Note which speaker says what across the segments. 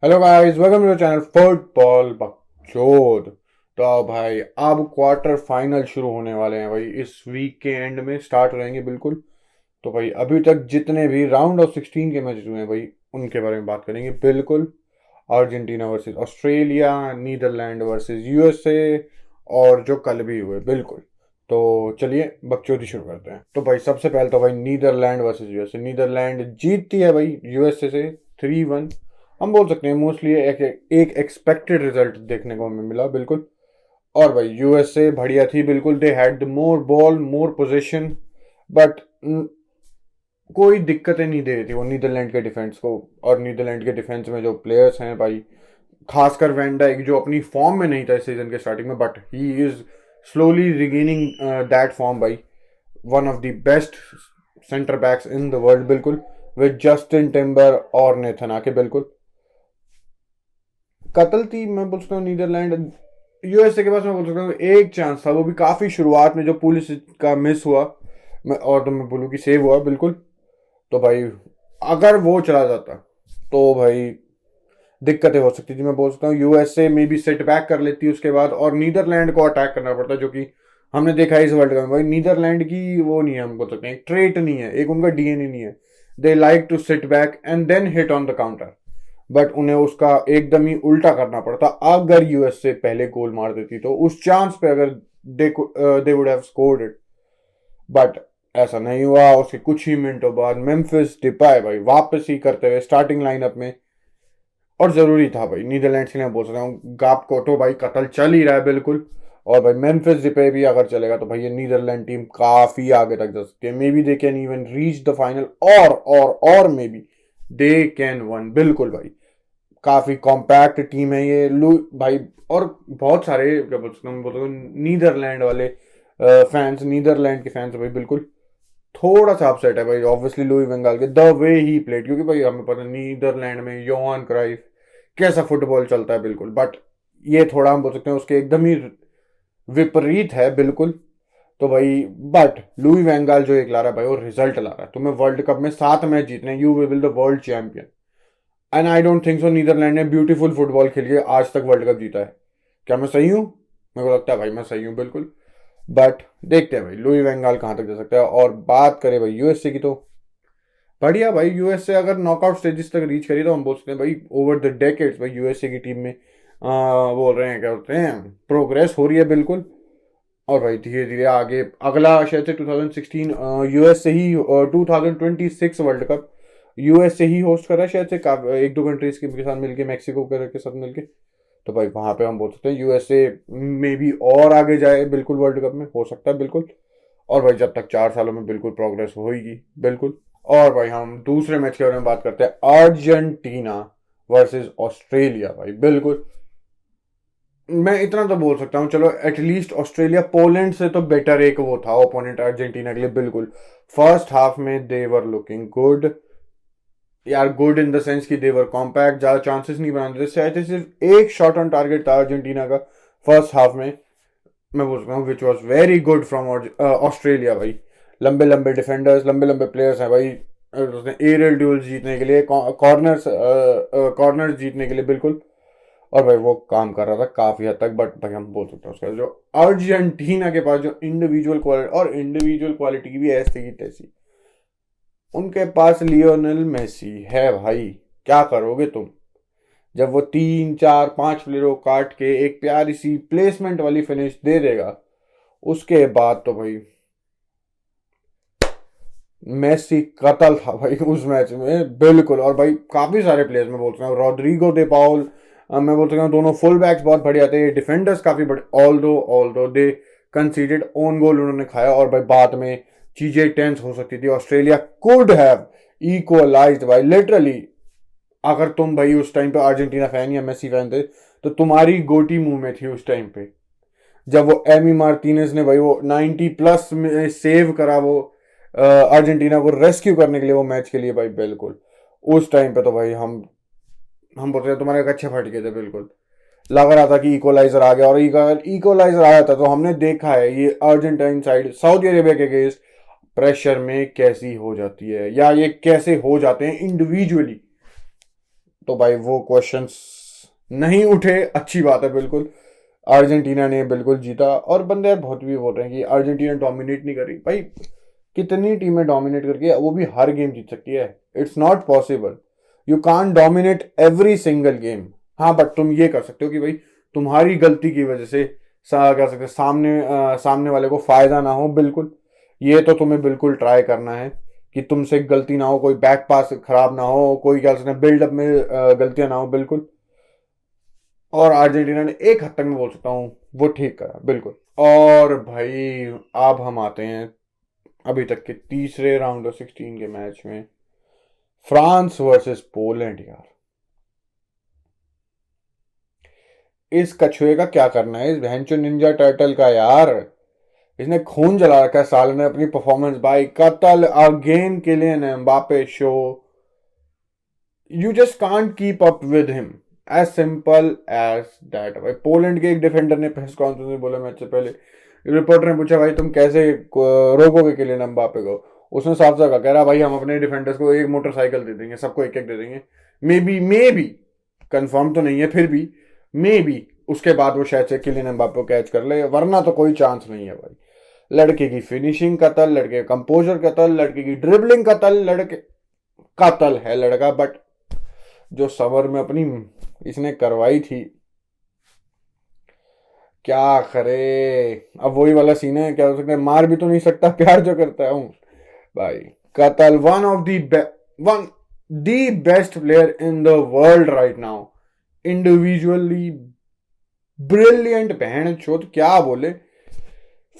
Speaker 1: Hello guys, welcome to channel football बकचोद। तो भाई अब क्वार्टर फाइनल शुरू होने वाले हैं भाई, इस वीक के एंड में स्टार्ट हो जाएंगे बिल्कुल। तो भाई अभी तक जितने भी राउंड ऑफ 16 के मैचेस हुए हैं भाई, उनके बारे में बात करेंगे बिल्कुल। Argentina versus Australia, Netherlands versus USA, और जो कल भी हुए बिल्कुल। तो चलिए बकचोदी शुरू करते हैं। तो भाई सबसे पहले तो भाई नीदरलैंड वर्सेस यूएसए, नीदरलैंड जीतती है भाई यूएसए से 3-1। हम बोल सकते हैं मोस्टली एक एक्सपेक्टेड रिजल्ट देखने को हमें मिला बिल्कुल। और भाई यूएसए बढ़िया थी बिल्कुल, they had the more ball, more position, but कोई दिक्कतें नहीं दे रही थी वो नीदरलैंड के डिफेंस को। और नीदरलैंड के डिफेंस में जो प्लेयर्स हैं भाई, खासकर वैन डाइक जो अपनी फॉर्म में नहीं था इस सीजन के स्टार्टिंग में, but he is slowly regaining that form भाई। One of the best centre backs in the world बिल्कुल, विद जस्टिन टिम्बर और नेथन आके बिल्कुल। कतल थी, मैं बोल सकता हूँ नीदरलैंड। यूएसए के पास मैं बोल सकता हूँ एक चांस था, वो भी काफी शुरुआत में जो पुलिस का मिस हुआ। और तो मैं बोलूँ कि सेव हुआ बिल्कुल। तो भाई अगर वो चला जाता तो भाई दिक्कतें हो सकती थी। मैं बोल सकता हूँ यूएसए में भी सेट बैक कर लेती उसके बाद, और नीदरलैंड को अटैक करना पड़ता, जो कि हमने देखा है इस वर्ल्ड कप में भाई। नीदरलैंड की वो नहीं है, हम बोल सकते हैं ट्रेट नहीं है, एक उनका डीएनए नहीं है। They like to sit back and then hit on the counter, but उन्हें उसका एकदम ही उल्टा करना पड़ता। अगर यूएसए पहले गोल मार देती तो उस चांस पे अगर they would have scored it, but ऐसा नहीं हुआ। उसके कुछ ही मिनटों बाद मेम्फिस डिपाई भाई वापस ही करते हुए स्टार्टिंग लाइनअप में। और जरूरी था भाई नीदरलैंड्स के लिए, बोल सकता हूँ गाप कोटो भाई कतल चल ही रहा है बिल्कुल। और भाई मेम्फिस डिपाई भी अगर चलेगा तो भाई ये नीदरलैंड टीम काफी आगे तक जा सकती है। Maybe they can even reach the final, और maybe they can won बिल्कुल भाई। काफी कॉम्पैक्ट टीम है ये लू भाई। और बहुत सारे क्या बोलते हैं नीदरलैंड वाले फैंस, नीदरलैंड के फैंस भाई बिल्कुल थोड़ा सा अपसेट है भाई ऑब्वियसली लुई वेंगाल के द वे ही प्लेड, क्योंकि भाई हमें पता है नीदरलैंड में योहान क्राइफ कैसा फुटबॉल चलता है बिल्कुल। बट ये थोड़ा हम बोल सकते हैं उसके एकदम ही विपरीत है बिल्कुल। तो भाई बट लुई वेंगाल जो एक ला रहा है भाई, वो रिजल्ट ला रहा है। तुम्हें वर्ल्ड कप में 7 मैच जीतने, you will the world champion. And I don't think so Netherlands ने ब्यूटीफुल फुटबॉल खेल के आज तक वर्ल्ड कप जीता है। क्या मैं सही हूँ? मेरे को लगता है भाई मैं सही हूँ बिल्कुल। बट देखते हैं भाई लुई वेंगाल कहाँ तक जा सकता है। और बात करें भाई यूएसए की, तो बढ़िया भाई यूएसए अगर नॉकआउट स्टेजेस तक रीच करी तो हम बोल सकते हैं भाई ओवर द डेकेड्स भाई यूएसए की टीम में बोल रहे हैं क्या बोलते हैं प्रोग्रेस हो रही है बिल्कुल। और भाई धीरे धीरे आगे अगला शायद से 2016 यूएस से ही, 2026 वर्ल्ड कप यूएस से ही होस्ट कर रहा है शायद से, एक दो कंट्रीज के साथ मिलके, मैक्सिको के साथ मिलके। तो भाई वहां पे हम बोल सकते हैं यूएसए में भी और आगे जाए बिल्कुल, वर्ल्ड कप में हो सकता है बिल्कुल। और भाई जब तक 4 सालों में बिल्कुल प्रोग्रेस होगी बिल्कुल। और भाई हम दूसरे मैच के बारे में बात करते हैं, अर्जेंटीना वर्सेस ऑस्ट्रेलिया भाई बिल्कुल। मैं इतना तो बोल सकता हूँ चलो, एटलीस्ट ऑस्ट्रेलिया पोलैंड से तो बेटर एक वो था ओपोनेंट अर्जेंटीना के लिए बिल्कुल। फर्स्ट हाफ में दे वर लुकिंग गुड यार, गुड इन द सेंस कि दे वर कॉम्पैक्ट, ज्यादा चांसेस नहीं बनाते थे। शायद सिर्फ एक शॉट ऑन टारगेट था अर्जेंटीना का फर्स्ट हाफ में, मैं बोल सकता हूँ, which was very good from Australia भाई। लंबे लंबे डिफेंडर्स, लंबे लंबे प्लेयर्स हैं भाई। एरियल ड्यूल्स जीतने के लिए, कॉर्नर जीतने के लिए बिल्कुल। और भाई वो काम कर रहा था काफी हद तक। बट भाई हम बोल सकते हैं उसका जो अर्जेंटीना के पास जो इंडिविजुअल क्वालिटी, और इंडिविजुअल क्वालिटी की भी ऐसी की तैसी, उनके पास लियोनेल मेसी है भाई। क्या करोगे तुम जब वो 3 4 5 प्लेयरों को काट के एक प्यारी सी प्लेसमेंट वाली फिनिश दे देगा? उसके बाद तो भाई मेसी कतल था भाई उस मैच में बिल्कुल। और भाई काफी सारे प्लेयर्स मैं बोल रहा हूँ, रॉड्रिगो दे पाउल, मैं बोल सकता हूँ दोनों फुल बैक्स बहुत बढ़िया थे, डिफेंडर्स काफी बड़े। ऑल दो दे कंसीडेड ओन गोल उन्होंने खाया, और भाई बाद में चीजें टेंस हो सकती थी। ऑस्ट्रेलिया कुड हैव इक्वलाइज्ड भाई लिटरली। अगर तुम भाई उस टाइम पे अर्जेंटीना फैन या मेसी फैन थे तो तुम्हारी गोटी मुंह में थी उस टाइम पे, जब वो एमी मार्टिनेज ने भाई वो 90+ में सेव करा, वो अर्जेंटीना को रेस्क्यू करने के लिए वो मैच के लिए भाई बिल्कुल। उस टाइम पे तो भाई हम बोलते हैं तुम्हारे कच्चे फट गए थे बिल्कुल। लग रहा था कि इक्वलाइजर आ गया, और इक्वलाइजर आया था तो हमने देखा है ये अर्जेंटाइन साइड सऊदी अरेबिया के अगेंस्ट प्रेशर में कैसी हो जाती है, या ये कैसे हो जाते हैं इंडिविजुअली। तो भाई वो क्वेश्चंस नहीं उठे, अच्छी बात है बिल्कुल। अर्जेंटीना ने बिल्कुल जीता। और बंदे यार बहुत भी बोल रहे हैं कि अर्जेंटीना डोमिनेट नहीं कर रही। भाई कितनी टीमें डोमिनेट करके वो भी हर गेम जीत सकती है? It's not possible. You can't dominate every single game. हाँ बट तुम ये कर सकते हो कि भाई तुम्हारी गलती की वजह से कह सकते सामने वाले को फायदा ना हो। बिल्कुल ये तो तुम्हें बिल्कुल ट्राई करना है कि तुमसे गलती ना हो, कोई बैक पास खराब ना हो, कोई क्या सकते बिल्डअप में गलतियां ना हो। बिल्कुल। और अर्जेंटीना ने एक हद तक मैं बोल सकता हूँ वो ठीक करा बिल्कुल। और भाई अब हम आते हैं अभी तक के तीसरे राउंड ऑफ 16 के मैच में, फ्रांस वर्सेस पोलैंड। यार इस कछुए का क्या करना है, इस भैंचो निंजा टर्टल का यार। इसने खून जला रखा है साल ने अपनी परफॉर्मेंस। भाई कतल again Kylian Mbappe show. You just can't keep up with him, as simple as that. भाई पोलैंड के एक डिफेंडर ने प्रेस कॉन्फ्रेंस में बोला मैच से पहले, रिपोर्टर ने पूछा भाई तुम कैसे रोकोगे किलियन एम्बापे को। उसने साफ साफ कह रहा भाई हम अपने डिफेंडर्स को एक मोटरसाइकिल दे देंगे, सबको एक एक दे देंगे। मे बी कंफर्म तो नहीं है, फिर भी मे बी उसके बाद वो शायद से किलियन एम्बापे को कैच कर ले, वरना तो कोई चांस नहीं है भाई। लड़के की फिनिशिंग कतल, लड़के का कंपोजर कतल, लड़के की ड्रिबलिंग कतल, लड़के कतल है लड़का। बट जो समर में अपनी इसने करवाई थी, क्या करे। अब वही वाला सीन है, क्या हो सकता है, मार भी तो नहीं सकता प्यार जो करता हूं भाई। कतल one the best player in the world right now, individually brilliant. बहन चोद क्या बोले,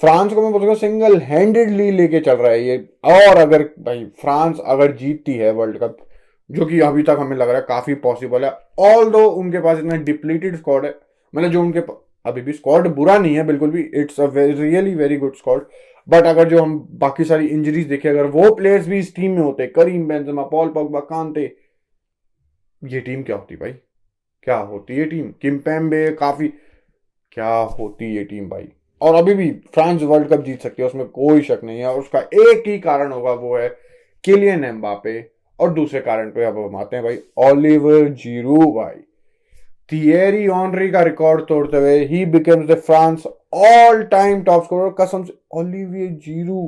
Speaker 1: फ्रांस को मैं बोल सकता हूँ सिंगल हैंडेडली लेके चल रहा है ये। और अगर भाई फ्रांस अगर जीतती है वर्ल्ड कप, जो कि अभी तक हमें लग रहा है काफी पॉसिबल है, ऑल दो उनके पास इतना डिप्लीटेड स्क्वाड है, मतलब जो उनके अभी भी स्क्वाड बुरा नहीं है बिल्कुल भी, it's a really very good squad. But अगर जो हम बाकी सारी इंजरीज देखें, अगर वो प्लेयर्स भी इस टीम में होते, करीम बेंजेमा, पॉल पॉगबा, कांते, ये टीम क्या होती भाई, क्या होती ये टीम। किम्पेम्बे काफी, क्या होती ये टीम भाई। और अभी भी फ्रांस वर्ल्ड कप जीत सकती है, उसमें कोई शक नहीं है। और उसका एक ही कारण होगा, वो है किलियन एम्बापे। और दूसरे कारण पे अब हम आते हैं भाई, ओलिवर जीरू भाई। थियरी ऑनरी का रिकॉर्ड तोड़ते हुए ही becomes the France all time top scorer. कसम से ओलिवियर जीरू।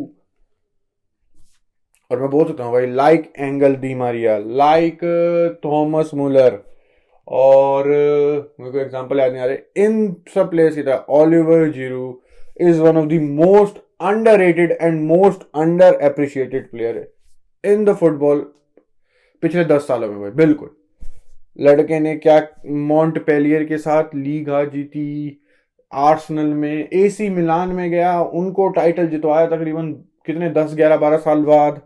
Speaker 1: और मैं बोल सकता हूँ भाई, लाइक एंगल दी मारिया, लाइक थॉमस मुलर, और मेरे को एग्जांपल याद नहीं आ रहे, इन सब प्लेयर्स की तरह Oliver Giroud is one of the most underrated and most under appreciated player in the football पिछले 10 सालों में भाई। बिल्कुल। लड़के ने क्या मॉन्टपेलियर के साथ लीगा जीती, आर्सेनल में, एसी मिलान में गया, उनको टाइटल जितवाया तकरीबन कितने 10 11 12 साल बाद।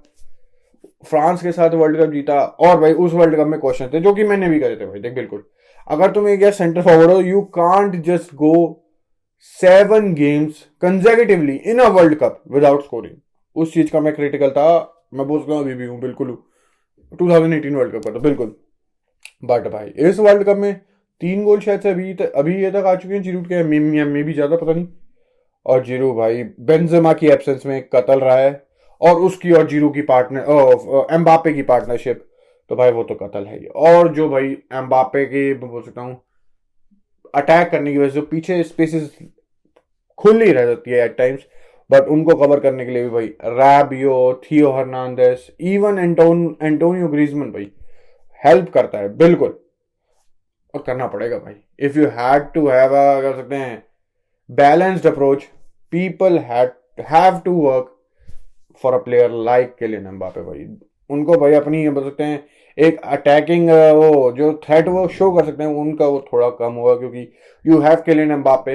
Speaker 1: फ्रांस के साथ वर्ल्ड कप जीता। और भाई उस वर्ल्ड कप में क्वेश्चन थे जो कि मैंने भी करे थे भाई, देख बिल्कुल। अगर तुम एक सेंटर फॉरवर्ड हो, you can't just go 7 games consecutively in a world cup without scoring. उस चीज का मैं क्रिटिकल था, मैं बोल सकता हूँ अभी भी हूँ बिल्कुल। 2018 वर्ल्ड कप का तो बिल्कुल। बट भाई इस वर्ल्ड कप में 3 गोल शायद से अभी ये तक आ चुके हैं जीरू के, में भी ज्यादा पता नहीं। और जीरू भाई बेंजेमा की एब्सेंस में कतल रहा है, और उसकी और जीरू की पार्टनर एम्बापे की पार्टनरशिप, तो भाई वो तो कतल है ही। और जो भाई एम्बापे के बोल सकता हूँ अटैक करने की वजह से पीछे स्पेसेस खुली रह जाती है एट टाइम्स, बट उनको कवर करने के लिए भी भाई Rabiot, Theo Hernandez, even Antonio Griezmann भाई हेल्प करता है बिल्कुल। और करना पड़ेगा भाई, if you had to have कर सकते हैं balanced approach, people have to work for a player like Kylian Mbappe भाई। उनको भाई अपनी बोल सकते हैं एक अटैकिंग वो जो थ्रेट वो शो कर सकते हैं, उनका वो थोड़ा कम हुआ, क्योंकि you have Kylian Mbappe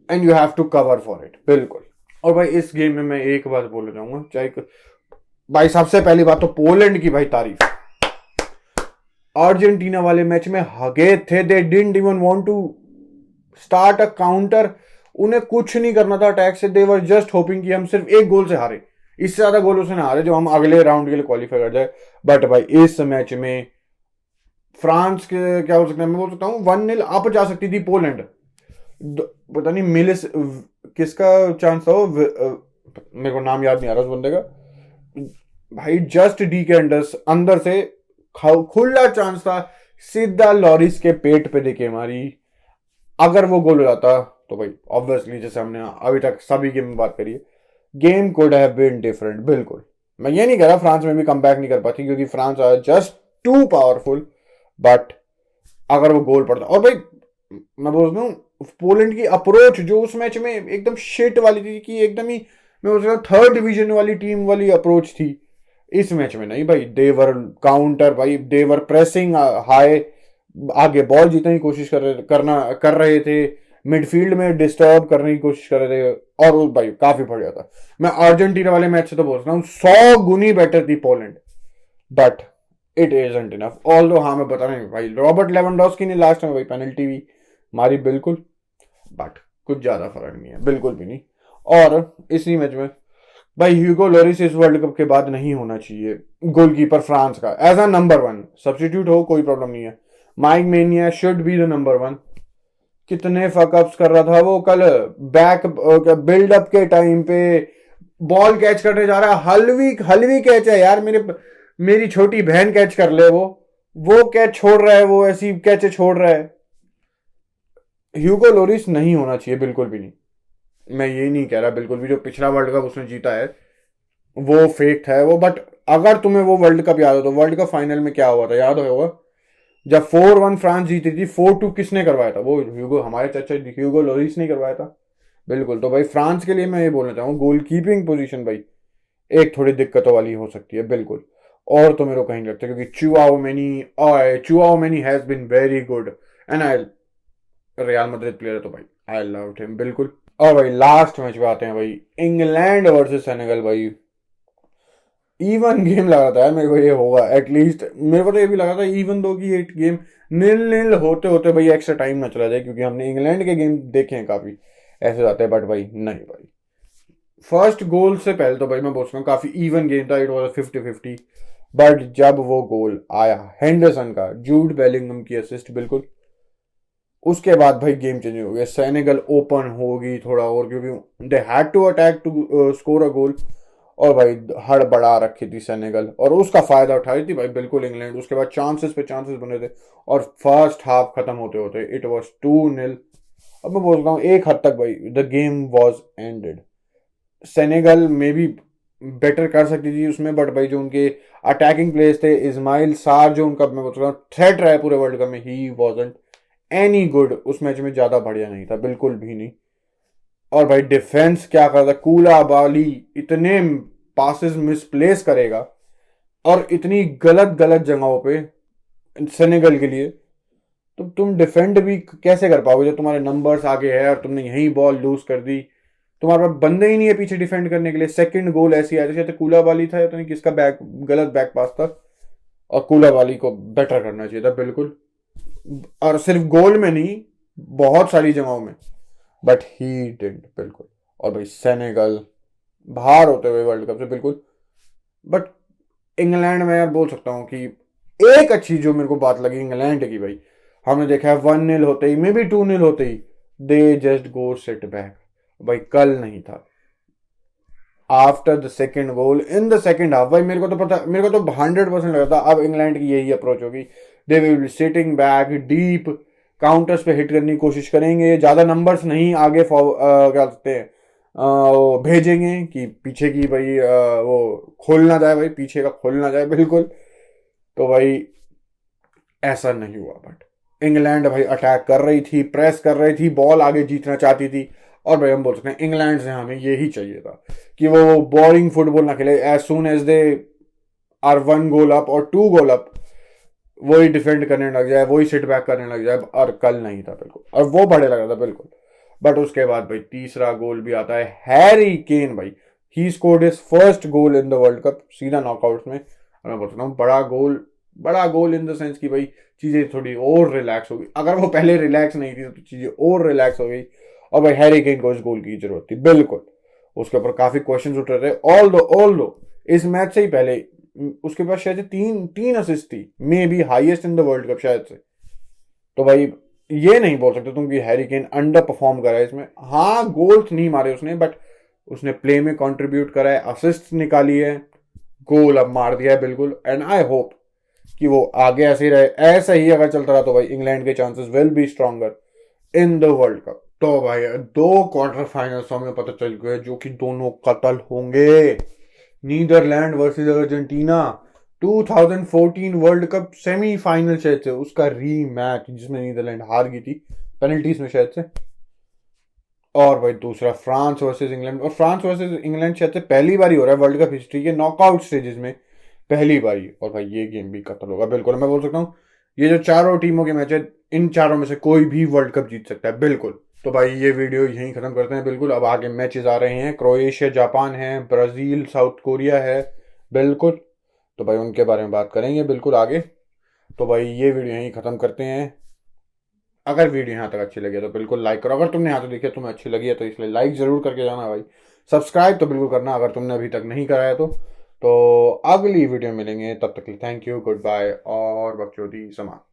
Speaker 1: and you have to cover for it बिल्कुल। और भाई इस गेम में मैं एक बात बोलना चाहूंगा, चाहे भाई सबसे पहली बात तो पोलैंड की भाई तारीफ। अर्जेंटीना वाले मैच में हगे थे, they didn't even want to start a counter, उन्हें कुछ नहीं करना था अटैक से। दे वर जस्ट होपिंग कि हम सिर्फ एक गोल से हारे, इससे ज्यादा गोलों से ना हारे जो हम अगले राउंड के लिए क्वालिफाई कर जाए। बट भाई इस मैच में फ्रांस के क्या हो सकता है, मैं बोल सकता हूँ 1-0 अप जा सकती थी पोलैंड। पता नहीं मिलिस किसका चांस था वो, मेरे को नाम याद नहीं आ रहा उस बंदे का भाई। जस्ट डी के अंदर से खुला चांस था सीधा लॉरिस के पेट पे देके मारी। अगर वो गोल हो जाता तो भाई ऑब्वियसली, जैसे हमने अभी तक सभी गेम में बात करी है, game could have been different. बिल्कुल, मैं ये नहीं कह रहा फ्रांस में भी कम बैक नहीं कर पाती, क्योंकि France are just too powerful. But अगर वो गोल पड़ता, और भाई मैं बोल रहा हूँ पोलैंड की अप्रोच जो उस मैच में एकदम शिट वाली थी, कि एकदम ही मैं बोल रहा हूँ थर्ड डिवीजन वाली टीम वाली अप्रोच थी, इस मैच में नहीं भाई। देवर काउंटर भाई, देवर प्रेसिंग हाई, आगे बॉल जीतने की कोशिश कर रहे थे, मिडफील्ड में डिस्टर्ब करने की कोशिश कर रहे थे, और वो भाई काफी बढ़िया था। मैं अर्जेंटीना वाले मैच से तो बोल रहा हूँ 100 गुनी बेटर थी Poland, but it isn't enough. Although हाँ, मैं बता रहा हूँ भाई, रॉबर्ट लेवेंडोस्की ने लास्ट में भाई पेनल्टी भी मारी बिल्कुल, बट कुछ ज्यादा फर्क नहीं है, बिल्कुल भी नहीं। और इसी मैच में भाई ह्यूगो लोरिस इस वर्ल्ड कप के बाद नहीं होना चाहिए गोलकीपर फ्रांस का एज अ नंबर 1। सब्स्टिट्यूट हो कोई प्रॉब्लम नहीं है, माइक मेनिया शुड बी द नंबर 1। कितने फकअप्स कर रहा था वो कल, बैक बिल्डअप के टाइम पे बॉल कैच करने जा रहा है, हलवी हलवी कैच है यार, मेरी छोटी बहन कैच कर ले, वो कैच छोड़ रहा है, वो ऐसी कैच छोड़ रहा है। ह्यूगो लोरिस नहीं होना चाहिए बिल्कुल भी नहीं। मैं ये नहीं कह रहा बिल्कुल भी जो पिछला वर्ल्ड कप उसने जीता है वो फेक था वो, बट अगर तुम्हें वो वर्ल्ड कप याद हो तो वर्ल्ड कप फाइनल में क्या हुआ था, याद होगा जब 4-1 फ्रांस जीती थी, 4-2 किसने करवाया था, वो ह्यूगो, हमारे चाचा ह्यूगो लोरिस ने करवाया था। बिल्कुल, तो भाई फ्रांस के लिए मैं ये बोलना चाहूंगा गोल कीपिंग पोजीशन भाई एक थोड़ी दिक्कतों वाली हो सकती है बिल्कुल। और तो मेरे को कहीं नहीं लगता, क्योंकि Tchouameni has been very good, and I Real Madrid player है तो भाई आई लव्ड हिम बिल्कुल। और भाई लास्ट मैच पे आते हैं भाई, इंग्लैंड वर्सेस सेनेगल। भाई इवन गेम लगा था यार मेरे को, ये होगा एटलीस्ट, मेरे को तो ये भी लगा था इवन दो कि ये गेम 0-0 होते होते भाई एक्स्ट्रा टाइम ना चला जाए, क्योंकि हमने इंग्लैंड के गेम देखे हैं काफी ऐसे जाते हैं, बट भाई नहीं भाई। फर्स्ट गोल से पहले तो भाई मैं बोल रहा हूँ काफी इवन गेम था, इट वॉज 50-50। बट जब वो गोल आया हेंडरसन का, जूड बेलिंगम की असिस्ट बिल्कुल, उसके बाद भाई गेम चेंज हो गया, सेनेगल ओपन होगी थोड़ा और, क्योंकि they had to attack to score a goal. और भाई हड़बड़ा रखी थी सेनेगल, और उसका फायदा उठाई थी भाई बिल्कुल इंग्लैंड। उसके बाद चांसेस पे चांसेस बने थे, और फर्स्ट हाफ खत्म होते होते इट वाज 2-0। अब मैं बोल रहा हूँ एक हद तक भाई the game was ended. Senegal में भी बेटर कर सकती थी उसमें, बट भाई जो उनके अटैकिंग प्लेयर्स थे, इस्माइल सार जो उनका मैं बोल रहा हूँ थ्रेट रहा है पूरे वर्ल्ड कप में, ही वाजंट एनी गुड उस मैच में, ज्यादा बढ़िया नहीं था बिल्कुल भी नहीं। और भाई डिफेंस क्या करता, कूला बाली इतने पासेस मिसप्लेस करेगा और इतनी गलत गलत जगहों पे सेनेगल के लिए, तो तुम डिफेंड भी कैसे कर पाओगे जब तुम्हारे नंबर्स आगे है और तुमने यही बॉल लूज कर दी, तुम्हारे पास बंदे ही नहीं है पीछे डिफेंड करने के लिए। सेकंड गोल ऐसी आया जैसे कूला बाली था या तो नहीं किसका बैक गलत बैक पास था, और कूला बाली को बेटर करना चाहिए था बिल्कुल, और सिर्फ गोल में नहीं बहुत सारी जगहों में, बट ही डिडंट बिल्कुल। और भाई सेनेगल बाहर होते हुए वर्ल्ड कप से बिल्कुल। बट इंग्लैंड में यार बोल सकता हूँ कि एक अच्छी जो मेरे को बात लगी इंग्लैंड की, भाई हमने देखा है 1-0 होते ही, मे बी 2-0 होते ही they just go set back. भाई कल नहीं था, after the second goal in the second half, भाई मेरे को तो पता, मेरे को तो 100% लगा था अब इंग्लैंड की यही अप्रोच होगी, they will be sitting back deep, counters पे हिट करने की कोशिश करेंगे, ज्यादा नंबर्स नहीं आगे क्या कहते हैं वो भेजेंगे कि पीछे की भाई वो खोल ना जाए, भाई पीछे का खोल ना जाए बिल्कुल। तो भाई ऐसा नहीं हुआ, बट इंग्लैंड भाई अटैक कर रही थी, प्रेस कर रही थी, बॉल आगे जीतना चाहती थी। और भाई हम बोल सकते हैं इंग्लैंड से हमें यही चाहिए था कि वो बोरिंग फुटबॉल ना खेले, as soon as they are 1 goal up और 2 गोल अप वही डिफेंड करने लग जाए, वही सिट बैक करने लग जाए, और कल नहीं था बिल्कुल, और वो बड़े लग रहा था बिल्कुल। बट उसके बाद भाई तीसरा गोल भी आता है, हैरी केन भाई he scored his first goal in the world cup, सीधा नॉकआउट में। और मैं बोलता हूँ बड़ा गोल इन द सेंस की भाई चीजें थोड़ी और रिलैक्स हो गई, अगर वो पहले रिलैक्स नहीं थी तो चीजें और रिलैक्स हो गई। और भाई हैरी केन को इस गोल की जरूरत थी बिल्कुल, उसके ऊपर काफी क्वेश्चन उठ रहे थे। ऑल दो इस मैच से ही पहले उसके पास शायद तीन असिस्ट थी, may be highest in the world cup शायद से। तो भाई ये नहीं बोल सकते तुम कि हैरी केन अंडर परफॉर्म करा है इसमें। हाँ गोल्स नहीं मारे उसने, बट उसने प्ले में कंट्रीब्यूट करा है, असिस्ट निकाली है, गोल अब मार दिया है बिल्कुल। एंड आई होप कि वो आगे ऐसे ही रहे। ऐसा ही अगर चलता रहा तो भाई इंग्लैंड के chances will be stronger in the world cup. तो भाई 2 क्वार्टर फाइनल्स हमें पता चल गए जो कि दोनों कत्ल होंगे। Netherlands versus Argentina 2014 world cup semifinal शायद से, उसका रीमैच जिसमें नीदरलैंड हार गई थी पेनल्टीज में शायद से। और भाई दूसरा फ्रांस वर्सेस इंग्लैंड, और फ्रांस वर्सेस इंग्लैंड शायद से पहली बार ही हो रहा है वर्ल्ड कप हिस्ट्री के नॉकआउट स्टेजेस में, पहली बारी। और भाई ये गेम भी कत्ल होगा बिल्कुल। मैं बोल सकता हूँ ये जो चारों टीमों के मैच है, इन चारों में से कोई भी वर्ल्ड कप जीत सकता है बिल्कुल। तो भाई ये वीडियो यहीं खत्म करते हैं बिल्कुल। अब आगे मैचेस आ रहे हैं, क्रोएशिया जापान है, ब्राजील साउथ कोरिया है बिल्कुल। तो भाई उनके बारे में बात करेंगे बिल्कुल आगे। तो भाई ये वीडियो यहीं खत्म करते हैं। अगर वीडियो यहाँ तक अच्छी लगी है तो बिल्कुल लाइक करो। अगर तुमने यहाँ तक देखी तुम्हें अच्छी लगी है तो इसलिए लाइक जरूर करके जाना भाई। सब्सक्राइब तो बिल्कुल करना अगर तुमने अभी तक नहीं करा है तो अगली वीडियो में मिलेंगे, तब तक के लिए थैंक यू, गुड बाय और बकचोदी समाप्त।